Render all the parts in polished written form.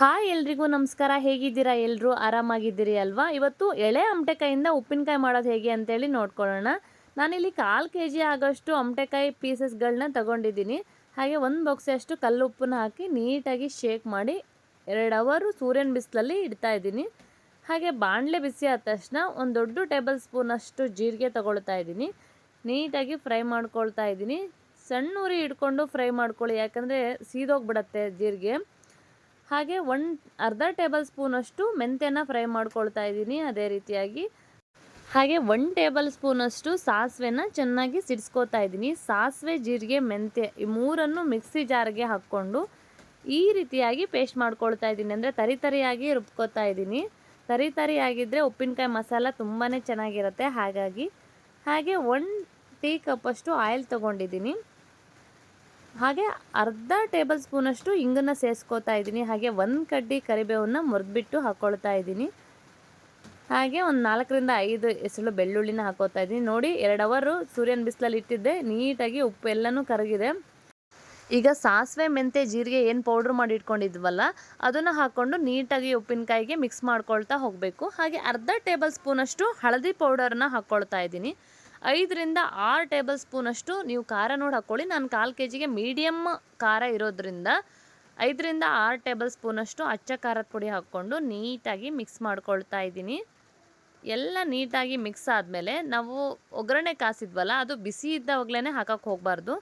Hi ಎಲ್ರಿಗೂ ನಮಸ್ಕಾರ. ಹೇಗಿದ್ದೀರಾ? ಎಲ್ಲರೂ ಆರಾಮಾಗಿದ್ದೀರಿ ಅಲ್ವಾ? ಇವತ್ತು ಎಳೆ ಅಮಟೆಕಾಯಿಂದ ಉಪ್ಪಿನಕಾಯಿ ಮಾಡೋದು ಹೇಗೆ ಅಂತೇಳಿ ನೋಡ್ಕೊಳ್ಳೋಣ. ನಾನಿಲ್ಲಿ 1/4 kg ಆಗೋಷ್ಟು ಅಮಟೆಕಾಯಿ ಪೀಸಸ್ಗಳನ್ನ ತಗೊಂಡಿದ್ದೀನಿ. ಹಾಗೆ 1 ಬೊಕ್ಸೆಯಷ್ಟು ಕಲ್ಲುಪ್ಪನ್ನ ಹಾಕಿ ನೀಟಾಗಿ ಶೇಕ್ ಮಾಡಿ 2 ಅವರು ಸೂರ್ಯನ ಬಿಸಿಲಲ್ಲಿ ಇಡ್ತಾ ಇದ್ದೀನಿ. ಹಾಗೆ ಬಾಣಲೆ ಬಿಸಿ ಆದ ತಕ್ಷಣ ಒಂದು ದೊಡ್ಡ ಟೇಬಲ್ ಸ್ಪೂನಷ್ಟು ಜೀರಿಗೆ ತಗೊಳ್ತಾ ಇದ್ದೀನಿ. ನೀಟಾಗಿ ಫ್ರೈ ಮಾಡ್ಕೊಳ್ತಾ ಇದ್ದೀನಿ. ಸಣ್ಣ ಉರಿ ಇಟ್ಕೊಂಡು ಫ್ರೈ ಮಾಡ್ಕೊಳ್ಳಿ, ಯಾಕಂದರೆ ಸೀದೋಗ್ಬಿಡತ್ತೆ ಜೀರಿಗೆ. ಹಾಗೆ ಅರ್ಧ ಟೇಬಲ್ ಸ್ಪೂನಷ್ಟು ಮೆಂತ್ಯನ ಫ್ರೈ ಮಾಡ್ಕೊಳ್ತಾ ಇದ್ದೀನಿ ಅದೇ ರೀತಿಯಾಗಿ. ಹಾಗೆ 1 ಟೇಬಲ್ ಸ್ಪೂನಷ್ಟು ಸಾಸಿವೆನ ಚೆನ್ನಾಗಿ ಸಿಡಿಸ್ಕೋತಾ ಇದ್ದೀನಿ. ಸಾಸಿವೆ, ಜೀರಿಗೆ, ಮೆಂತ್ಯ ಈ ಮೂರನ್ನು ಮಿಕ್ಸಿ ಜಾರ್ಗೆ ಹಾಕ್ಕೊಂಡು ಈ ರೀತಿಯಾಗಿ ಪೇಸ್ಟ್ ಮಾಡ್ಕೊಳ್ತಾ ಇದ್ದೀನಿ. ಅಂದರೆ ತರಿಯಾಗಿ ರುಬ್ಕೋತಾ ಇದ್ದೀನಿ. ತರಿಯಾಗಿದ್ದರೆ ಉಪ್ಪಿನಕಾಯಿ ಮಸಾಲ ತುಂಬಾ ಚೆನ್ನಾಗಿರುತ್ತೆ. ಹಾಗೆ 1 ಟೀ ಕಪ್ಪಷ್ಟು ಆಯಿಲ್ ತೊಗೊಂಡಿದ್ದೀನಿ. ಹಾಗೆ ಅರ್ಧ ಟೇಬಲ್ ಸ್ಪೂನಷ್ಟು ಇಂಗನ್ನು ಸೇರಿಸ್ಕೋತಾ ಇದ್ದೀನಿ. ಹಾಗೆ 1 ಕಡ್ಡಿ ಕರಿಬೇವನ್ನ ಮುರಿದ್ಬಿಟ್ಟು ಹಾಕ್ಕೊಳ್ತಾ ಇದ್ದೀನಿ. ಹಾಗೆ ಒಂದು 4ರಿಂದ 5 ಎಸಳು ಬೆಳ್ಳುಳ್ಳಿನ ಹಾಕೋತಾ ಇದ್ದೀನಿ. ನೋಡಿ, 2 ಅವರು ಸೂರ್ಯನ ಬಿಸಿಲಲ್ಲಿ ಇಟ್ಟಿದ್ದೆ. ನೀಟಾಗಿ ಉಪ್ಪು ಎಲ್ಲನೂ ಕರಗಿದೆ. ಈಗ ಸಾಸಿವೆ, ಮೆಂತ್ಯ, ಜೀರಿಗೆ ಏನು ಪೌಡ್ರ್ ಮಾಡಿ ಇಟ್ಕೊಂಡಿದ್ವಲ್ಲ ಅದನ್ನು ಹಾಕ್ಕೊಂಡು ನೀಟಾಗಿ ಉಪ್ಪಿನಕಾಯಿಗೆ ಮಿಕ್ಸ್ ಮಾಡ್ಕೊಳ್ತಾ ಹೋಗಬೇಕು. ಹಾಗೆ ಅರ್ಧ ಟೇಬಲ್ ಸ್ಪೂನಷ್ಟು ಹಳದಿ ಪೌಡರ್ನ ಹಾಕ್ಕೊಳ್ತಾ ಇದ್ದೀನಿ. 5ರಿಂದ 6 ಟೇಬಲ್ ಸ್ಪೂನಷ್ಟು ನೀವು ಖಾರ ನೋಡಿ ಹಾಕ್ಕೊಳ್ಳಿ. ನಾನು 1/4 kgಗೆ ಮೀಡಿಯಮ್ ಖಾರ ಇರೋದ್ರಿಂದ 5ರಿಂದ 6 ಟೇಬಲ್ ಸ್ಪೂನಷ್ಟು ಅಚ್ಚ ಖಾರದ ಪುಡಿ ಹಾಕ್ಕೊಂಡು ನೀಟಾಗಿ ಮಿಕ್ಸ್ ಮಾಡ್ಕೊಳ್ತಾ ಇದ್ದೀನಿ. ಎಲ್ಲ ನೀಟಾಗಿ ಮಿಕ್ಸ್ ಆದಮೇಲೆ ನಾವು ಒಗ್ಗರಣೆ ಕಾಸಿದ್ವಲ್ಲ ಅದು ಬಿಸಿ ಇದ್ದಾವಾಗಲೇ ಹಾಕಕ್ಕೆ ಹೋಗಬಾರ್ದು.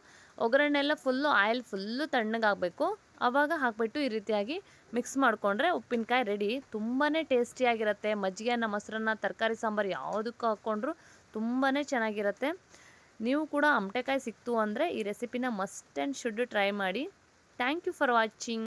ಒಗ್ಗರಣೆ ಎಲ್ಲ ಆಯಿಲ್ ಫುಲ್ಲು ತಣ್ಣಗಾಗಬೇಕು. ಆವಾಗ ಹಾಕಿಬಿಟ್ಟು ಈ ರೀತಿಯಾಗಿ ಮಿಕ್ಸ್ ಮಾಡಿಕೊಂಡ್ರೆ ಉಪ್ಪಿನಕಾಯಿ ರೆಡಿ. ತುಂಬಾ ಟೇಸ್ಟಿಯಾಗಿರುತ್ತೆ. ಮಜ್ಜಿಗೆನ, ಮೊಸರನ್ನ, ತರಕಾರಿ ಸಾಂಬಾರು ಯಾವುದಕ್ಕೂ ಹಾಕ್ಕೊಂಡ್ರು ತುಂಬಾ ಚೆನ್ನಾಗಿರುತ್ತೆ. ನೀವು ಕೂಡ ಅಮಟೆಕಾಯಿ ಸಿಕ್ತು ಅಂದರೆ ಈ ರೆಸಿಪಿನ ಮಸ್ಟ್ ಆ್ಯಂಡ್ ಶುಡ್ ಟ್ರೈ ಮಾಡಿ. Thank you for watching.